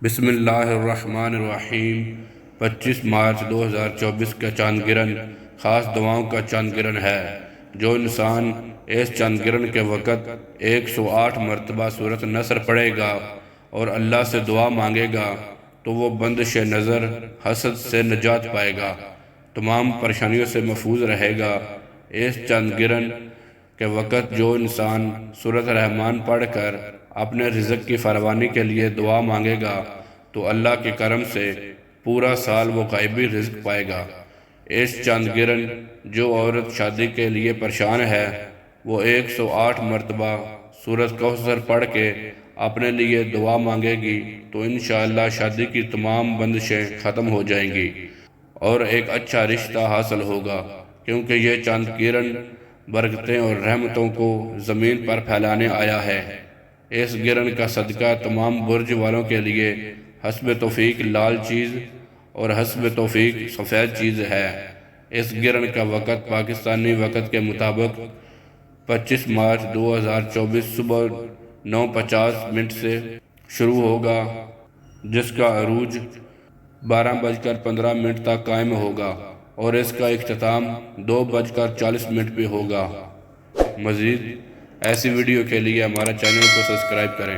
بسم اللہ الرحمن الرحیم 25 مارچ 2024 کا چاند گرہن خاص دعاؤں کا چاند گرہن ہے۔ جو انسان اس چاند گرہن کے وقت 108 مرتبہ سورۃ نصر پڑھے گا اور اللہ سے دعا مانگے گا تو وہ بندش نظر حسد سے نجات پائے گا، تمام پریشانیوں سے محفوظ رہے گا۔ اس چاند گرہن کے وقت جو انسان سورۃ رحمان پڑھ کر اپنے رزق کی فراوانی کے لیے دعا مانگے گا تو اللہ کے کرم سے پورا سال وہ غائبی رزق پائے گا۔ اس چاند گرہن جو عورت شادی کے لیے پریشان ہے وہ 108 مرتبہ سورۃ کوثر پڑھ کے اپنے لیے دعا مانگے گی تو انشاءاللہ شادی کی تمام بندشیں ختم ہو جائیں گی اور ایک اچھا رشتہ حاصل ہوگا، کیونکہ یہ چاند گرہن برکتیں اور رحمتوں کو زمین پر پھیلانے آیا ہے۔ اس گرہن کا صدقہ تمام برج والوں کے لیے حسب توفیق لال چیز اور حسب توفیق سفید چیز ہے۔ اس گرہن کا وقت پاکستانی وقت کے مطابق 25 مارچ 2024 صبح 9:50 سے شروع ہوگا، جس کا عروج 12:15 تک قائم ہوگا اور اس کا اختتام 2:40 پہ ہوگا۔ مزید ایسی ویڈیو کے لیے ہمارا چینل کو سبسکرائب کریں۔